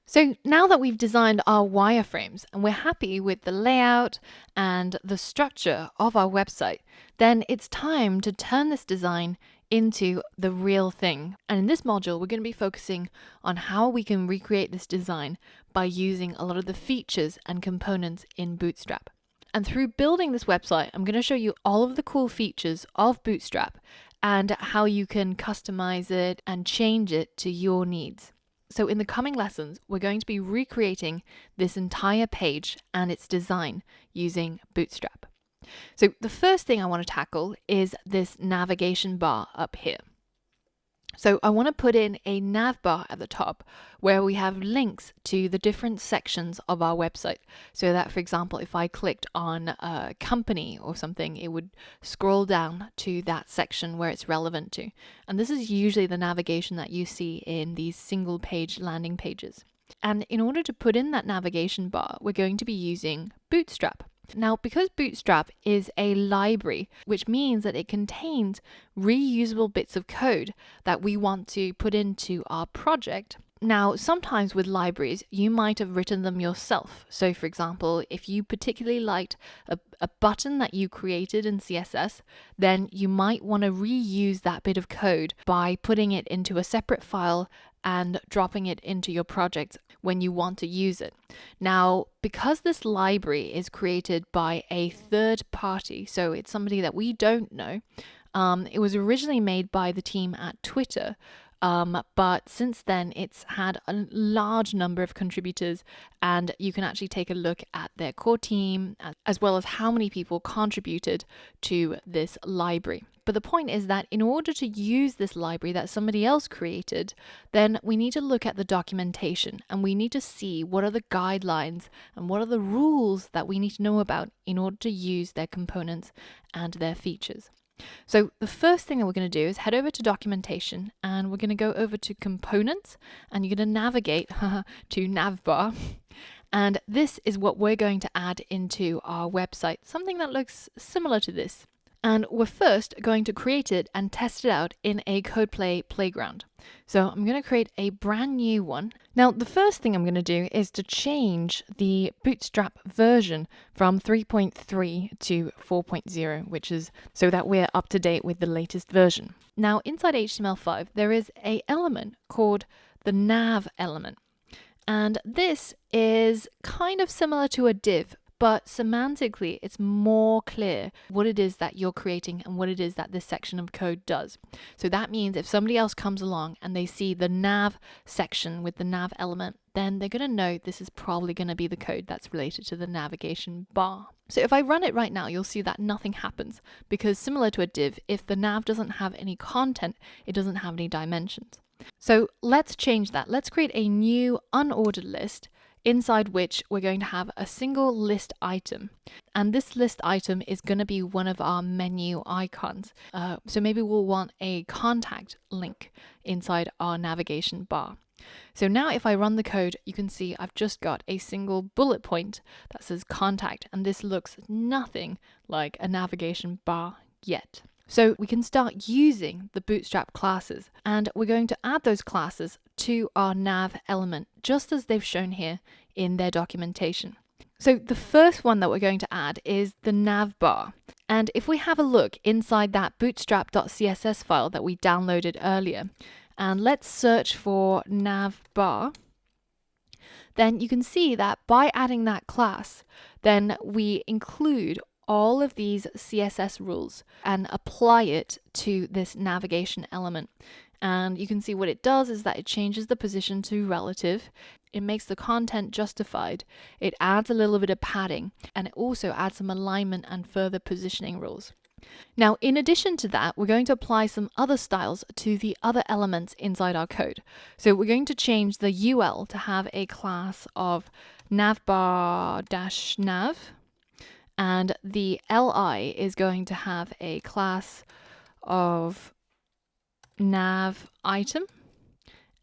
So now that we've designed our wireframes and we're happy with the layout and the structure of our website, then it's time to turn this design into the real thing. And in this module, we're going to be focusing on how we can recreate this design by using a lot of the features and components in Bootstrap. And through building this website, I'm going to show you all of the cool features of Bootstrap and how you can customize it and change it to your needs. So in the coming lessons, we're going to be recreating this entire page and its design using Bootstrap. So the first thing I want to tackle is this navigation bar up here. So I want to put in a nav bar at the top where we have links to the different sections of our website. So that, for example, if I clicked on a company or something, it would scroll down to that section where it's relevant to. And this is usually the navigation that you see in these single page landing pages. And in order to put in that navigation bar, we're going to be using Bootstrap. Now, because Bootstrap is a library, which means that it contains reusable bits of code that we want to put into our project. Now, sometimes with libraries, you might have written them yourself. So, for example, if you particularly liked a button that you created in CSS, then you might want to reuse that bit of code by putting it into a separate file and dropping it into your project when you want to use it. Now, because this library is created by a third party, so it's somebody that we don't know, it was originally made by the team at Twitter, but since then it's had a large number of contributors, and you can actually take a look at their core team as well as how many people contributed to this library. But the point is that in order to use this library that somebody else created, then we need to look at the documentation and we need to see what are the guidelines and what are the rules that we need to know about in order to use their components and their features. So the first thing that we're going to do is head over to documentation and we're going to go over to components and you're going to navigate to navbar. And this is what we're going to add into our website, something that looks similar to this. And we're first going to create it and test it out in a CodePlay playground. So I'm going to create a brand new one. Now, the first thing I'm going to do is to change the Bootstrap version from 3.3 to 4.0, which is so that we're up to date with the latest version. Now, inside HTML5, there is an element called the nav element. And this is kind of similar to a div, but semantically, it's more clear what it is that you're creating and what it is that this section of code does. So that means if somebody else comes along and they see the nav section with the nav element, then they're going to know this is probably going to be the code that's related to the navigation bar. So if I run it right now, you'll see that nothing happens because similar to a div, if the nav doesn't have any content, it doesn't have any dimensions. So let's change that. Let's create a new unordered list inside which we're going to have a single list item. And this list item is going to be one of our menu icons. So maybe we'll want a contact link inside our navigation bar. So now if I run the code, you can see I've just got a single bullet point that says contact, and this looks nothing like a navigation bar yet. So we can start using the Bootstrap classes, and we're going to add those classes to our nav element, just as they've shown here in their documentation. So the first one that we're going to add is the nav bar. And if we have a look inside that bootstrap.css file that we downloaded earlier, and let's search for nav bar, then you can see that by adding that class, then we include all of these CSS rules and apply it to this navigation element. And you can see what it does is that it changes the position to relative. It makes the content justified. It adds a little bit of padding, and it also adds some alignment and further positioning rules. Now, in addition to that, we're going to apply some other styles to the other elements inside our code. So we're going to change the UL to have a class of navbar-nav. And the li is going to have a class of nav item.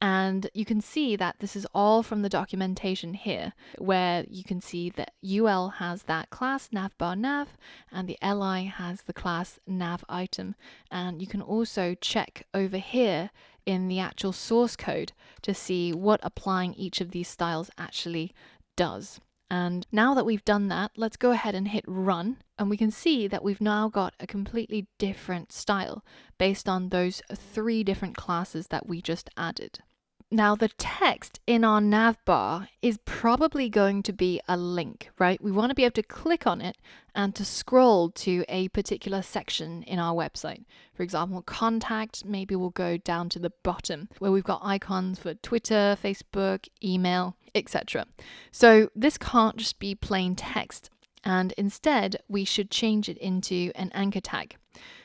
And you can see that this is all from the documentation here, where you can see that UL has that class navbar nav, and the li has the class nav item. And you can also check over here in the actual source code to see what applying each of these styles actually does. And now that we've done that, let's go ahead and hit run, and we can see that we've now got a completely different style based on those 3 different classes that we just added. Now, the text in our nav bar is probably going to be a link, right? We want to be able to click on it and to scroll to a particular section in our website. For example, contact, maybe we'll go down to the bottom where we've got icons for Twitter, Facebook, email, etc. So this can't just be plain text, and instead we should change it into an anchor tag.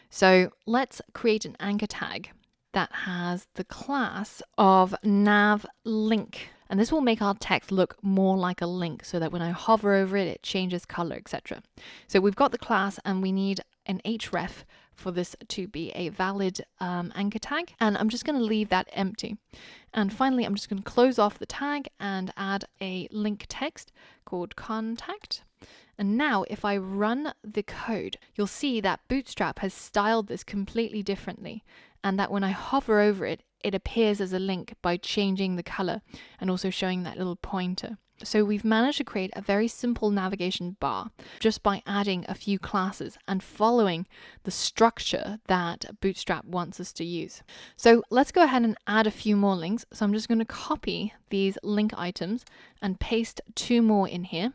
So let's create an anchor tag that has the class of nav link, and this will make our text look more like a link so that when I hover over it, it changes color, etc. So we've got the class and we need an href for this to be a valid anchor tag, and I'm just going to leave that empty. And finally, I'm just going to close off the tag and add a link text called contact. And now if I run the code, you'll see that Bootstrap has styled this completely differently, and that when I hover over it, it appears as a link by changing the color and also showing that little pointer. So we've managed to create a very simple navigation bar just by adding a few classes and following the structure that Bootstrap wants us to use. So let's go ahead and add a few more links. So I'm just going to copy these link items and paste 2 more in here.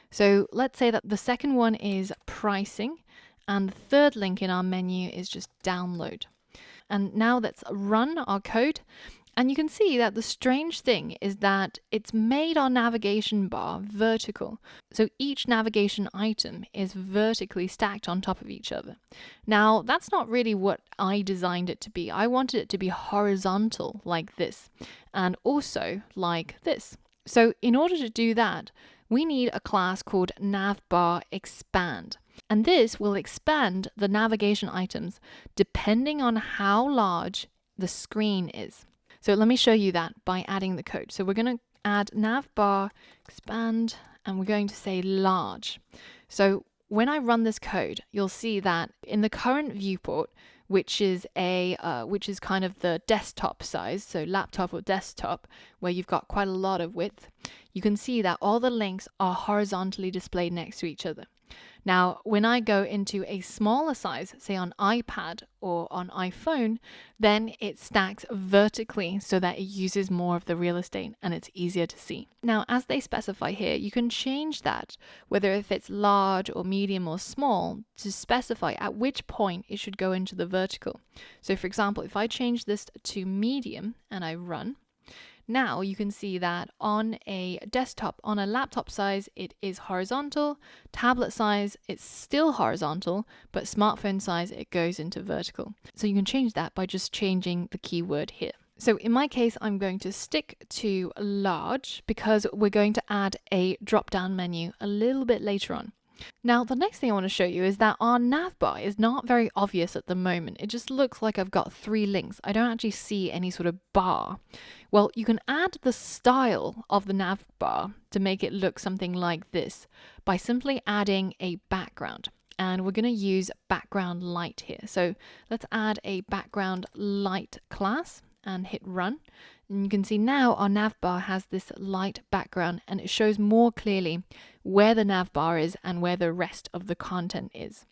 So let's say that the second one is pricing, and the third link in our menu is just download. And now let's run our code, and you can see that the strange thing is that it's made our navigation bar vertical. So each navigation item is vertically stacked on top of each other. Now, that's not really what I designed it to be. I wanted it to be horizontal like this, and also like this. So in order to do that, we need a class called navbarExpand. And this will expand the navigation items depending on how large the screen is. So let me show you that by adding the code. So we're going to add navbarExpand, and we're going to say large. So when I run this code, you'll see that in the current viewport, which is kind of the desktop size, so laptop or desktop, where you've got quite a lot of width, you can see that all the links are horizontally displayed next to each other. Now, when I go into a smaller size, say on iPad or on iPhone, then it stacks vertically so that it uses more of the real estate and it's easier to see. Now, as they specify here, you can change that, whether if it's large or medium or small, to specify at which point it should go into the vertical. So for example, if I change this to medium and I run, now you can see that on a desktop, on a laptop size, it is horizontal. Tablet size, it's still horizontal, but smartphone size, it goes into vertical. So you can change that by just changing the keyword here. So in my case, I'm going to stick to large because we're going to add a drop-down menu a little bit later on. Now, the next thing I want to show you is that our navbar is not very obvious at the moment. It just looks like I've got 3 links. I don't actually see any sort of bar. Well, you can add the style of the navbar to make it look something like this by simply adding a background. And we're going to use background light here. So let's add a background light class and hit run. And you can see now our navbar has this light background, and it shows more clearly where the navbar is and where the rest of the content is.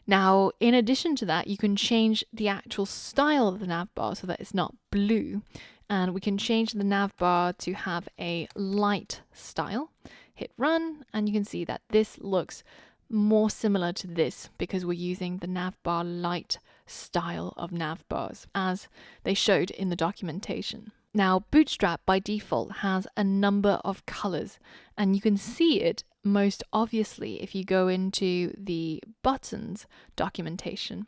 Now, in addition to that, you can change the actual style of the navbar so that it's not blue, and we can change the navbar to have a light style. Hit run, and you can see that this looks more similar to this because we're using the navbar light style of navbars as they showed in the documentation. Now, Bootstrap by default has a number of colors, and you can see it most obviously if you go into the buttons documentation,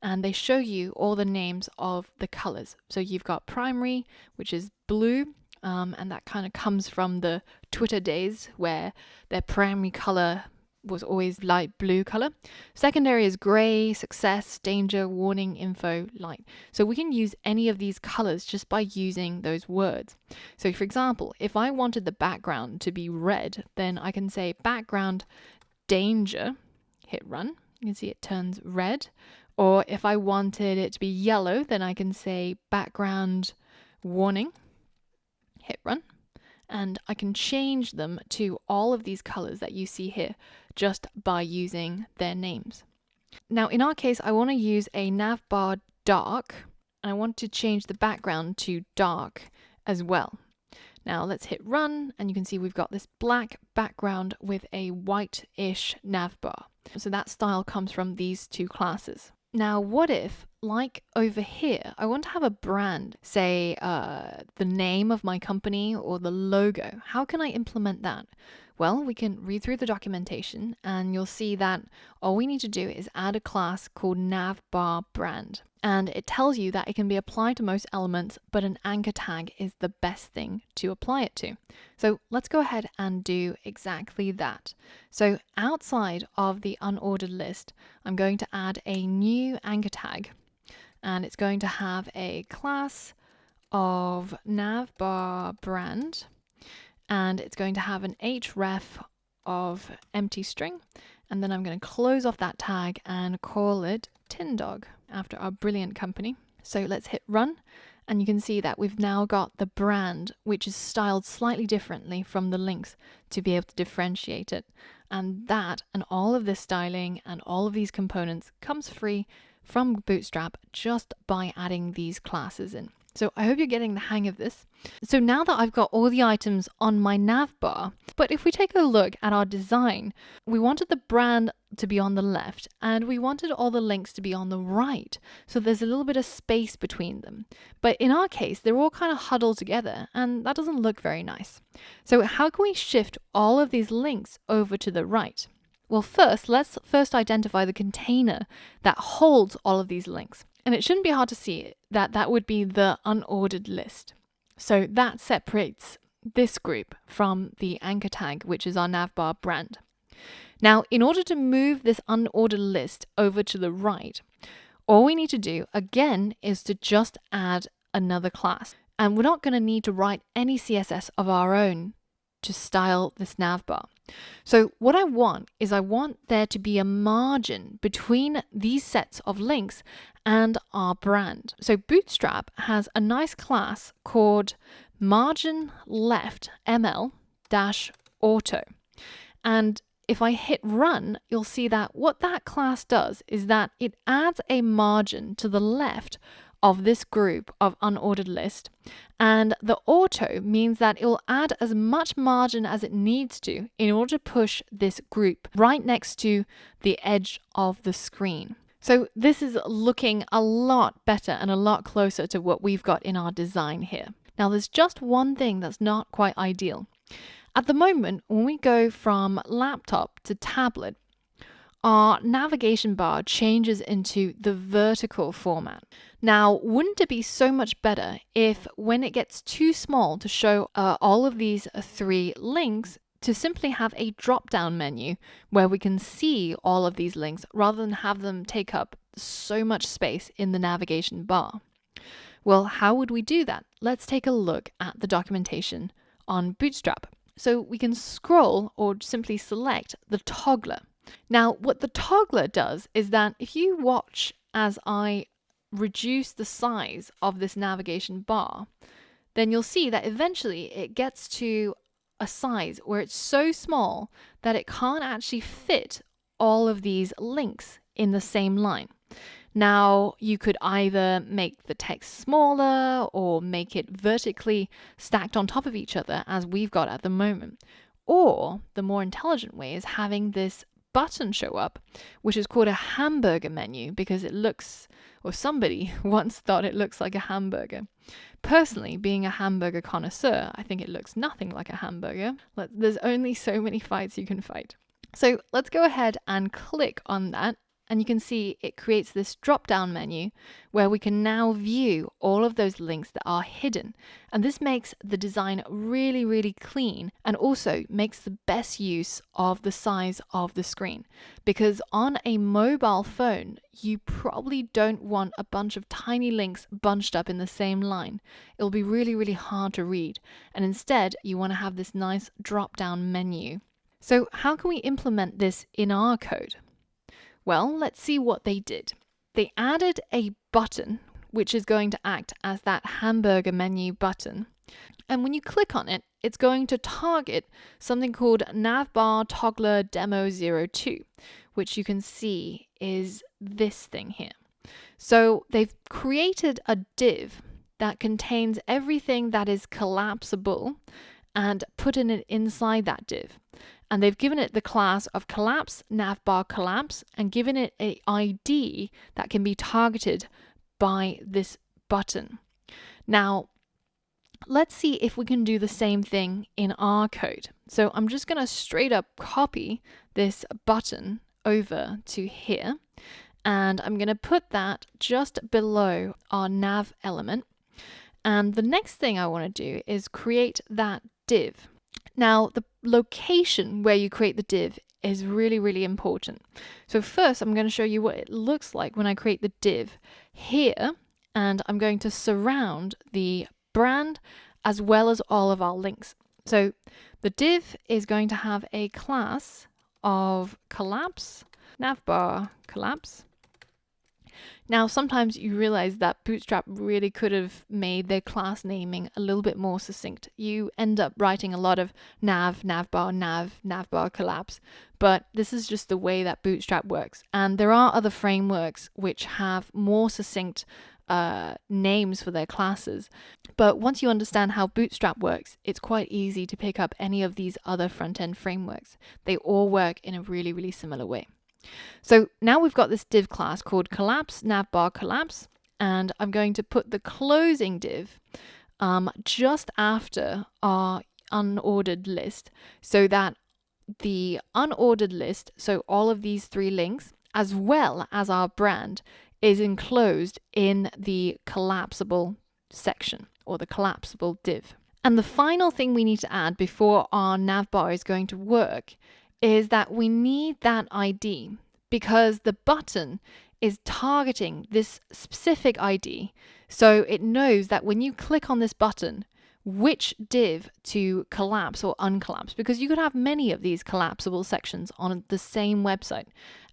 and they show you all the names of the colors. So you've got primary, which is blue, and that kind of comes from the Twitter days where their primary color was always light blue color. Secondary is gray, success, danger, warning, info, light. So we can use any of these colors just by using those words. So for example, if I wanted the background to be red, then I can say background danger, hit run. You can see it turns red. Or if I wanted it to be yellow, then I can say background warning, hit run, and I can change them to all of these colors that you see here just by using their names. Now, in our case, I want to use a navbar dark, and I want to change the background to dark as well. Now let's hit run, and you can see we've got this black background with a white-ish navbar. So that style comes from these two classes. Now, what if, like over here, I want to have a brand, say the name of my company or the logo? How can I implement that? Well, we can read through the documentation, and you'll see that all we need to do is add a class called navbar brand. And it tells you that it can be applied to most elements, but an anchor tag is the best thing to apply it to. So let's go ahead and do exactly that. So outside of the unordered list, I'm going to add a new anchor tag, and it's going to have a class of navbar brand, and it's going to have an href of empty string, and then I'm going to close off that tag and call it Tin Dog after our brilliant company. So let's hit run, and you can see that we've now got the brand, which is styled slightly differently from the links to be able to differentiate it. And that and all of this styling and all of these components comes free from Bootstrap just by adding these classes in. So I hope you're getting the hang of this. So now that I've got all the items on my navbar, but if we take a look at our design, we wanted the brand to be on the left and we wanted all the links to be on the right. So there's a little bit of space between them. But in our case, they're all kind of huddled together and that doesn't look very nice. So how can we shift all of these links over to the right? Well, let's identify the container that holds all of these links. And it shouldn't be hard to see that that would be the unordered list. So that separates this group from the anchor tag, which is our navbar brand. Now, in order to move this unordered list over to the right, all we need to do, again, is to just add another class. And we're not going to need to write any CSS of our own to style this navbar. So what I want there to be a margin between these sets of links and our brand. So Bootstrap has a nice class called margin left ml-auto. And if I hit run, you'll see that what that class does is that it adds a margin to the left of this group of unordered list, and the auto means that it will add as much margin as it needs to in order to push this group right next to the edge of the screen. So this is looking a lot better and a lot closer to what we've got in our design here. Now there's just one thing that's not quite ideal. At the moment, when we go from laptop to tablet, our navigation bar changes into the vertical format. Now, wouldn't it be so much better if when it gets too small to show all of these three links, to simply have a drop-down menu where we can see all of these links rather than have them take up so much space in the navigation bar? Well, how would we do that? Let's take a look at the documentation on Bootstrap. So we can scroll or simply select the toggler. Now, what the toggler does is that if you watch as I reduce the size of this navigation bar, then you'll see that eventually it gets to a size where it's so small that it can't actually fit all of these links in the same line. Now, you could either make the text smaller or make it vertically stacked on top of each other as we've got at the moment. Or the more intelligent way is having this button show up, which is called a hamburger menu because it looks, or somebody once thought it looks like a hamburger. Personally, being a hamburger connoisseur, I think it looks nothing like a hamburger. There's only so many fights you can fight. So let's go ahead and click on that. And you can see it creates this drop-down menu where we can now view all of those links that are hidden. And this makes the design really, really clean and also makes the best use of the size of the screen. Because on a mobile phone, you probably don't want a bunch of tiny links bunched up in the same line. It'll be really, really hard to read. And instead, you want to have this nice drop-down menu. So how can we implement this in our code? Well, let's see what they did. they added a button which is going to act as that hamburger menu button. And when you click on it, it's going to target something called Navbar Toggler Demo 02, which you can see is this thing here. So they've created a div that contains everything that is collapsible and putting it inside that div. And they've given it the class of collapse navbar collapse and given it an ID that can be targeted by this button. Now, let's see if we can do the same thing in our code. So I'm just going to straight up copy this button over to here, and I'm going to put that just below our nav element. And the next thing I want to do is create that div. Now, the location where you create the div is really, really important. So first, I'm going to show you what it looks like when I create the div here, and I'm going to surround the brand as well as all of our links. So the div is going to have a class of collapse, navbar collapse. Now, sometimes you realize that Bootstrap really could have made their class naming a little bit more succinct. You end up writing a lot of navbar, navbar collapse, but this is just the way that Bootstrap works. And there are other frameworks which have more succinct names for their classes. But once you understand how Bootstrap works, it's quite easy to pick up any of these other front-end frameworks. They all work in a really, really similar way. So now we've got this div class called collapse navbar collapse, and I'm going to put the closing div just after our unordered list, so that the unordered list, so all of these three links, as well as our brand, is enclosed in the collapsible section or the collapsible div. And the final thing we need to add before our navbar is going to work is that we need that ID, because the button is targeting this specific ID. So it knows that when you click on this button, which div to collapse or uncollapse, because you could have many of these collapsible sections on the same website,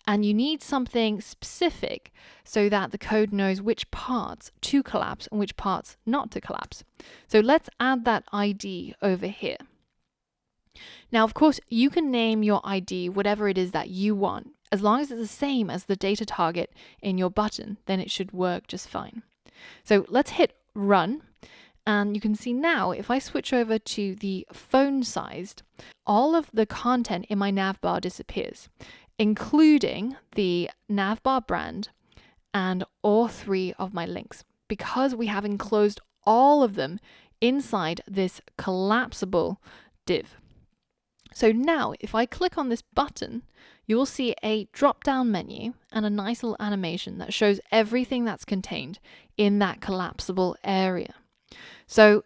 and you need something specific so that the code knows which parts to collapse and which parts not to collapse. So let's add that ID over here. Now, of course, you can name your ID whatever it is that you want. As long as it's the same as the data target in your button, then it should work just fine. So let's hit run. And you can see now, if I switch over to the phone sized, all of the content in my navbar disappears, including the navbar brand and all three of my links, because we have enclosed all of them inside this collapsible div. So now, if I click on this button, you will see a drop-down menu and a nice little animation that shows everything that's contained in that collapsible area. So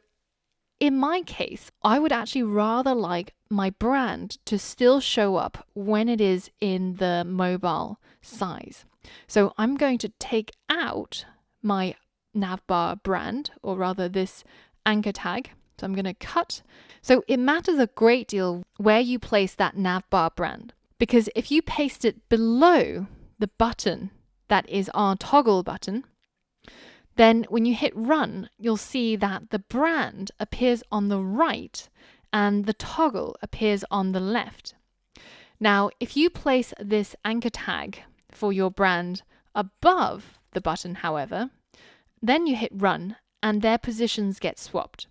in my case, I would actually rather like my brand to still show up when it is in the mobile size. So I'm going to take out my navbar brand, or rather this anchor tag. So I'm going to cut. So it matters a great deal where you place that navbar brand, because if you paste it below the button that is our toggle button, then when you hit run, you'll see that the brand appears on the right and the toggle appears on the left. Now, if you place this anchor tag for your brand above the button, however, then you hit run and their positions get swapped.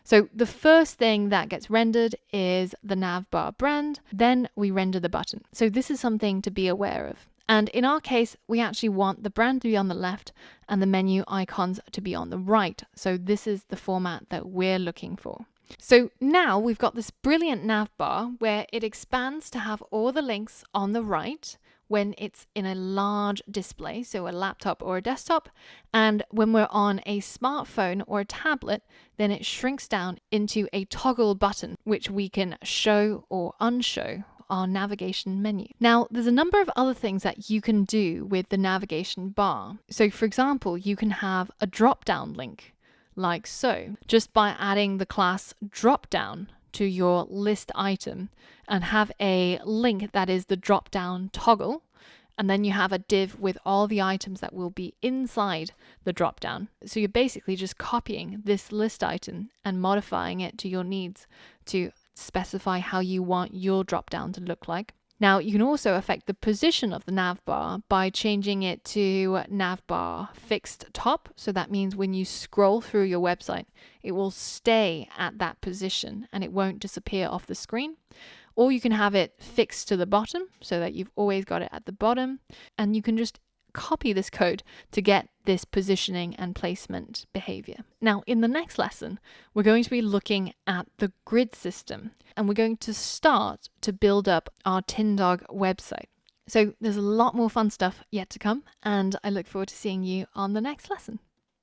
So the first thing that gets rendered is the navbar brand, then we render the button. So this is something to be aware of. And in our case, we actually want the brand to be on the left and the menu icons to be on the right. So this is the format that we're looking for. So now we've got this brilliant navbar where it expands to have all the links on the right when it's in a large display, so a laptop or a desktop. And when we're on a smartphone or a tablet, then it shrinks down into a toggle button, which we can show or unshow our navigation menu. Now, there's a number of other things that you can do with the navigation bar. So for example, you can have a drop-down link like so, just by adding the class drop-down to your list item and have a link that is the drop-down toggle, And then you have a div with all the items that will be inside the dropdown. So you're basically just copying this list item and modifying it to your needs to specify how you want your dropdown to look like. Now, you can also affect the position of the navbar by changing it to navbar fixed top. So that means when you scroll through your website, it will stay at that position and it won't disappear off the screen. Or you can have it fixed to the bottom so that you've always got it at the bottom. And you can just copy this code to get this positioning and placement behavior. Now, in the next lesson, we're going to be looking at the grid system, and we're going to start to build up our TinDog website. So there's a lot more fun stuff yet to come, and I look forward to seeing you on the next lesson.